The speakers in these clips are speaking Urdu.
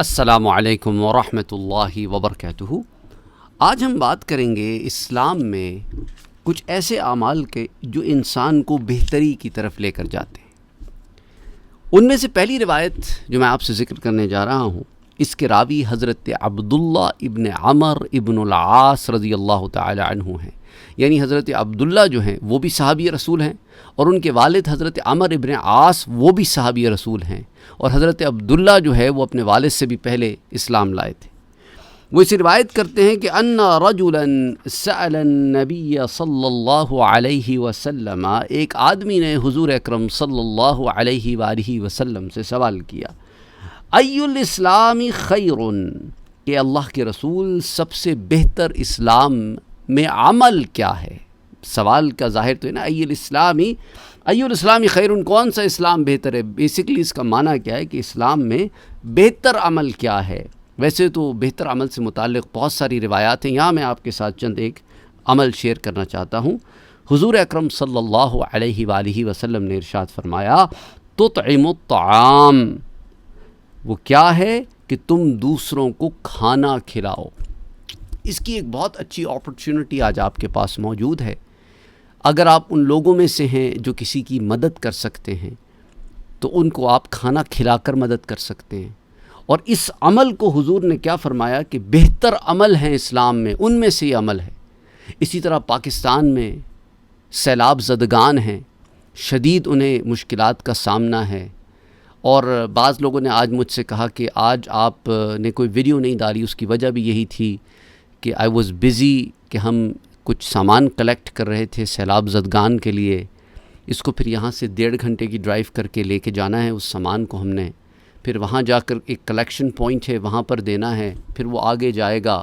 السلام علیکم ورحمۃ اللہ وبرکاتہ۔ آج ہم بات کریں گے اسلام میں کچھ ایسے اعمال کے جو انسان کو بہتری کی طرف لے کر جاتے ہیں۔ ان میں سے پہلی روایت جو میں آپ سے ذکر کرنے جا رہا ہوں، اس کے راوی حضرت عبداللہ ابن عمر ابن العاص رضی اللہ تعالی عنہ ہیں۔ یعنی حضرت عبداللہ جو ہیں وہ بھی صحابی رسول ہیں، اور ان کے والد حضرت عمر ابن عاص وہ بھی صحابی رسول ہیں، اور حضرت عبداللہ جو ہے وہ اپنے والد سے بھی پہلے اسلام لائے تھے۔ وہ اسے روایت کرتے ہیں کہ ان رجلا سأل النبی صلی اللہ علیہ وسلم، ایک آدمی نے حضور اکرم صلی اللہ علیہ وآلہ وسلم سے سوال کیا، ای الاسلام خیر، کہ اللہ کے رسول سب سے بہتر اسلام میں عمل کیا ہے؟ سوال کا ظاہر تو ہے نا، ای الاسلامی خیر، کون سا اسلام بہتر ہے؟ بیسیکلی اس کا معنی کیا ہے کہ اسلام میں بہتر عمل کیا ہے؟ ویسے تو بہتر عمل سے متعلق بہت ساری روایات ہیں، یہاں میں آپ کے ساتھ چند ایک عمل شیئر کرنا چاہتا ہوں۔ حضور اکرم صلی اللہ علیہ وآلہ وسلم نے ارشاد فرمایا، تطعم الطعام، وہ کیا ہے کہ تم دوسروں کو کھانا کھلاؤ۔ اس کی ایک بہت اچھی اپرچونٹی آج آپ کے پاس موجود ہے۔ اگر آپ ان لوگوں میں سے ہیں جو کسی کی مدد کر سکتے ہیں تو ان کو آپ کھانا کھلا کر مدد کر سکتے ہیں، اور اس عمل کو حضور نے کیا فرمایا کہ بہتر عمل ہے اسلام میں، ان میں سے یہ عمل ہے۔ اسی طرح پاکستان میں سیلاب زدگان ہیں، شدید انہیں مشکلات کا سامنا ہے، اور بعض لوگوں نے آج مجھ سے کہا کہ آج آپ نے کوئی ویڈیو نہیں ڈالی، اس کی وجہ بھی یہی تھی کہ آئی واز بزی، کہ ہم کچھ سامان کلیکٹ کر رہے تھے سیلاب زدگان کے لیے۔ اس کو پھر یہاں سے 1.5 گھنٹے کی ڈرائیو کر کے لے کے جانا ہے، اس سامان کو ہم نے پھر وہاں جا کر ایک کلیکشن پوائنٹ ہے وہاں پر دینا ہے، پھر وہ آگے جائے گا،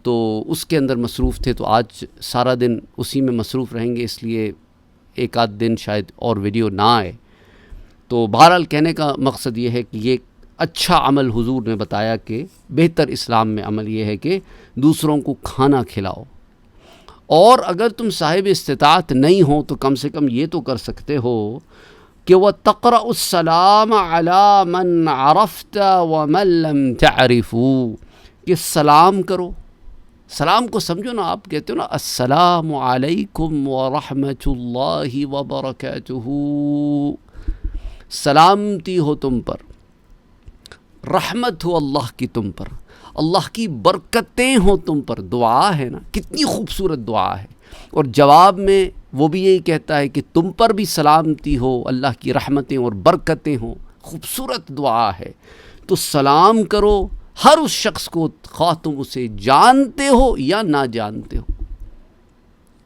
تو اس کے اندر مصروف تھے، تو آج سارا دن اسی میں مصروف رہیں گے، اس لیے ایک آدھ دن شاید اور ویڈیو نہ آئے۔ تو بہرحال کہنے کا مقصد یہ ہے کہ یہ اچھا عمل حضور نے بتایا کہ بہتر اسلام میں عمل یہ ہے کہ دوسروں کو کھانا کھلاؤ، اور اگر تم صاحب استطاعت نہیں ہو تو کم سے کم یہ تو کر سکتے ہو کہ وَتَقْرَأُ السَّلَامَ عَلَى مَنْ عَرَفْتَ وَمَنْ لَمْ تَعْرِفُوا، کہ سلام کرو۔ سلام کو سمجھو نا، آپ کہتے ہو نا السلام علیکم ورحمۃ اللہ وبرکاتہ، سلامتی ہو تم پر، رحمت ہو اللہ کی تم پر، اللہ کی برکتیں ہوں تم پر۔ دعا ہے نا، کتنی خوبصورت دعا ہے، اور جواب میں وہ بھی یہی کہتا ہے کہ تم پر بھی سلامتی ہو، اللہ کی رحمتیں اور برکتیں ہوں۔ خوبصورت دعا ہے، تو سلام کرو ہر اس شخص کو، خواہ تم اسے جانتے ہو یا نہ جانتے ہو۔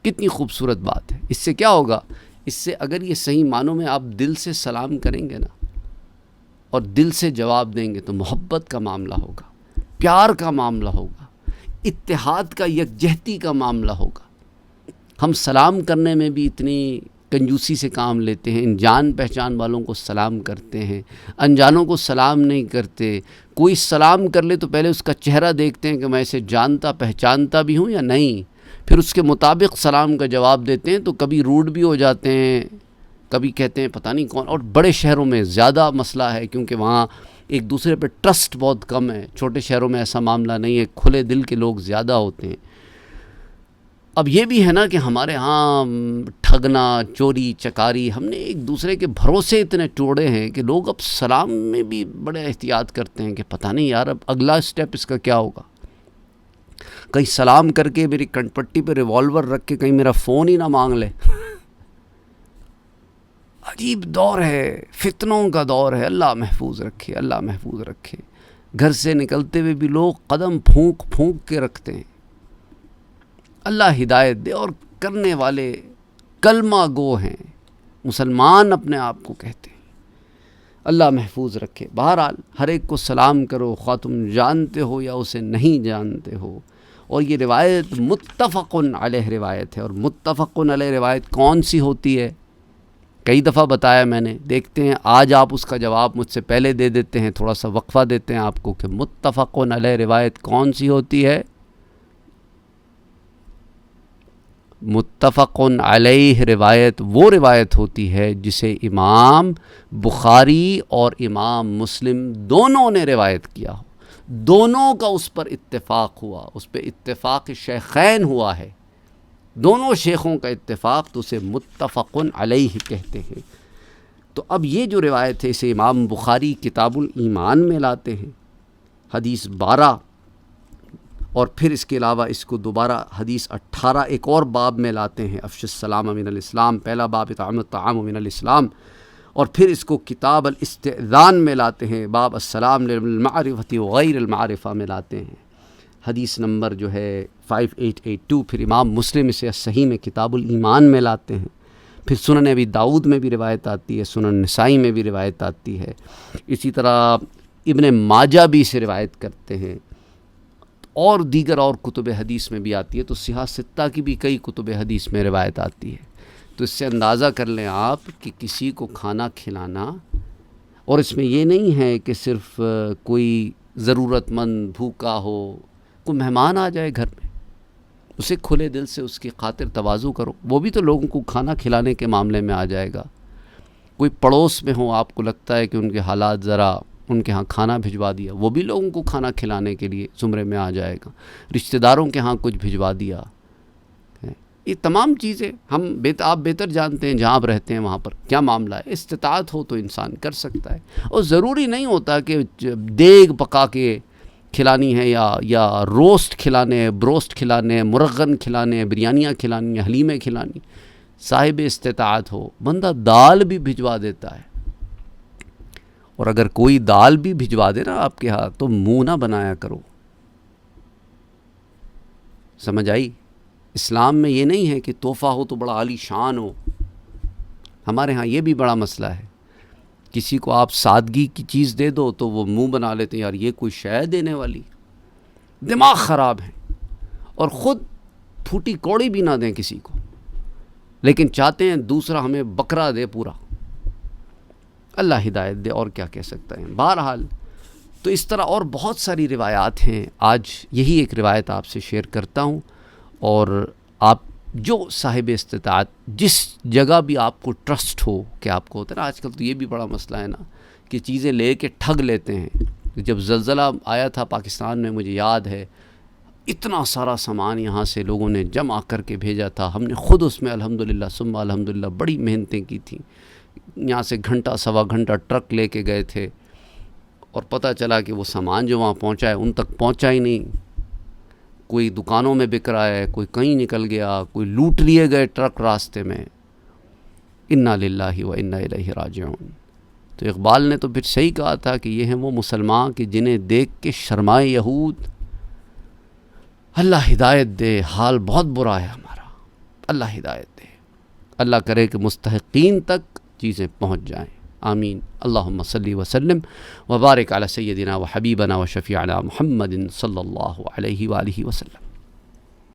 کتنی خوبصورت بات ہے۔ اس سے کیا ہوگا؟ اس سے اگر یہ صحیح معنوں میں آپ دل سے سلام کریں گے نا اور دل سے جواب دیں گے تو محبت کا معاملہ ہوگا، پیار کا معاملہ ہوگا، اتحاد کا، یکجہتی کا معاملہ ہوگا۔ ہم سلام کرنے میں بھی اتنی کنجوسی سے کام لیتے ہیں، ان جان پہچان والوں کو سلام کرتے ہیں، انجانوں کو سلام نہیں کرتے۔ کوئی سلام کر لے تو پہلے اس کا چہرہ دیکھتے ہیں کہ میں اسے جانتا پہچانتا بھی ہوں یا نہیں، پھر اس کے مطابق سلام کا جواب دیتے ہیں۔ تو کبھی روڈ بھی ہو جاتے ہیں، کبھی کہتے ہیں پتہ نہیں کون، اور بڑے شہروں میں زیادہ مسئلہ ہے کیونکہ وہاں ایک دوسرے پہ ٹرسٹ بہت کم ہے۔ چھوٹے شہروں میں ایسا معاملہ نہیں ہے، کھلے دل کے لوگ زیادہ ہوتے ہیں۔ اب یہ بھی ہے نا کہ ہمارے ہاں ٹھگنا، چوری چکاری، ہم نے ایک دوسرے کے بھروسے اتنے توڑے ہیں کہ لوگ اب سلام میں بھی بڑے احتیاط کرتے ہیں کہ پتہ نہیں یار اب اگلا سٹیپ اس کا کیا ہوگا۔ کہیں سلام کر کے میری کنٹ پٹی پہ ریوالور رکھ کے کہیں میرا فون ہی نہ مانگ لے۔ عجیب دور ہے، فتنوں کا دور ہے، اللہ محفوظ رکھے، اللہ محفوظ رکھے۔ گھر سے نکلتے ہوئے بھی لوگ قدم پھونک پھونک کے رکھتے ہیں۔ اللہ ہدایت دے، اور کرنے والے کلمہ گو ہیں، مسلمان اپنے آپ کو کہتے ہیں۔ اللہ محفوظ رکھے۔ بہرحال ہر ایک کو سلام کرو، خواہ تم جانتے ہو یا اسے نہیں جانتے ہو۔ اور یہ روایت متفق علیہ روایت ہے، اور متفق علیہ روایت کون سی ہوتی ہے؟ کئی دفعہ بتایا میں نے، دیکھتے ہیں آج آپ اس کا جواب مجھ سے پہلے دے دیتے ہیں، تھوڑا سا وقفہ دیتے ہیں آپ کو کہ متفق علیہ روایت کون سی ہوتی ہے؟ متفق علیہ روایت وہ روایت ہوتی ہے جسے امام بخاری اور امام مسلم دونوں نے روایت کیا ہو۔ دونوں کا اس پر اتفاق ہوا، اس پہ اتفاق شیخین ہوا ہے، دونوں شیخوں کا اتفاق، تو اسے متفق علیہ کہتے ہیں۔ تو اب یہ جو روایت ہے اسے امام بخاری کتاب الایمان میں لاتے ہیں، حدیث 12، اور پھر اس کے علاوہ اس کو دوبارہ حدیث 18 ایک اور باب میں لاتے ہیں، افش السلام من الاسلام، پہلا باب اطعام الطعام من الاسلام، اور پھر اس کو کتاب الاستئذان میں لاتے ہیں، باب السلام للمعرفۃ وغیر المعرفہ میں لاتے ہیں، حدیث نمبر جو ہے 5882۔ پھر امام مسلم اسے صحیح میں کتاب الایمان میں لاتے ہیں، پھر سنن ابی داؤد میں بھی روایت آتی ہے، سنن نسائی میں بھی روایت آتی ہے، اسی طرح ابن ماجہ بھی اسے روایت کرتے ہیں، اور دیگر اور کتب حدیث میں بھی آتی ہے، تو صحاح ستہ کی بھی کئی کتب حدیث میں روایت آتی ہے۔ تو اس سے اندازہ کر لیں آپ کہ کسی کو کھانا کھلانا، اور اس میں یہ نہیں ہے کہ صرف کوئی ضرورت مند بھوکا ہو، کوئی مہمان آ جائے گھر میں، اسے کھلے دل سے اس کی خاطر تواضع کرو، وہ بھی تو لوگوں کو کھانا کھلانے کے معاملے میں آ جائے گا۔ کوئی پڑوس میں ہو، آپ کو لگتا ہے کہ ان کے حالات ذرا ان کے ہاں کھانا بھجوا دیا، وہ بھی لوگوں کو کھانا کھلانے کے لیے زمرے میں آ جائے گا۔ رشتہ داروں کے ہاں کچھ بھجوا دیا، یہ تمام چیزیں آپ بہتر جانتے ہیں، جہاں آپ رہتے ہیں وہاں پر کیا معاملہ ہے۔ استطاعت ہو تو انسان کر سکتا ہے، اور ضروری نہیں ہوتا کہ دیگ پکا کے کھلانی ہے، یا روسٹ کھلانے، بروسٹ کھلانے، مرغن کھلانے، بریانیاں کھلانی، حلیمیں کھلانی۔ صاحب استطاعت ہو، بندہ دال بھی بھجوا دیتا ہے، اور اگر کوئی دال بھی بھجوا دے نا آپ کے ہاں تو منہ نہ بنایا کرو۔ سمجھ آئی؟ اسلام میں یہ نہیں ہے کہ تحفہ ہو تو بڑا عالی شان ہو۔ ہمارے ہاں یہ بھی بڑا مسئلہ ہے، کسی کو آپ سادگی کی چیز دے دو تو وہ منہ بنا لیتے ہیں، یار یہ کوئی شے دینے والی، دماغ خراب ہے، اور خود پھوٹی کوڑی بھی نہ دیں کسی کو، لیکن چاہتے ہیں دوسرا ہمیں بکرا دے پورا۔ اللہ ہدایت دے، اور کیا کہہ سکتا ہے۔ بہرحال تو اس طرح اور بہت ساری روایات ہیں، آج یہی ایک روایت آپ سے شیئر کرتا ہوں، اور آپ جو صاحب استطاعت جس جگہ بھی آپ کو ٹرسٹ ہو، کہ آپ کو ہوتا ہے نا، آج کل تو یہ بھی بڑا مسئلہ ہے نا کہ چیزیں لے کے ٹھگ لیتے ہیں۔ جب زلزلہ آیا تھا پاکستان میں، مجھے یاد ہے اتنا سارا سامان یہاں سے لوگوں نے جمع کر کے بھیجا تھا، ہم نے خود اس میں الحمدللہ ثم الحمدللہ بڑی محنتیں کی تھیں، یہاں سے گھنٹہ سوا گھنٹہ ٹرک لے کے گئے تھے، اور پتہ چلا کہ وہ سامان جو وہاں پہنچا ہے ان تک پہنچا ہی نہیں، کوئی دکانوں میں بک رہا ہے، کوئی کہیں نکل گیا، کوئی لوٹ لیے گئے ٹرک راستے میں۔ انا للہ و انا الیہ راجعون۔ تو اقبال نے تو پھر صحیح کہا تھا کہ یہ ہیں وہ مسلمان کہ جنہیں دیکھ کے شرمائے یہود۔ اللہ ہدایت دے، حال بہت برا ہے ہمارا، اللہ ہدایت دے، اللہ کرے کہ مستحقین تک چیزیں پہنچ جائیں، آمین۔ اللہم صلی وسلم وبارک علی سیدنا و حبیبنا و شفیعنا محمد صلی اللہ علیہ وآلہ وسلم۔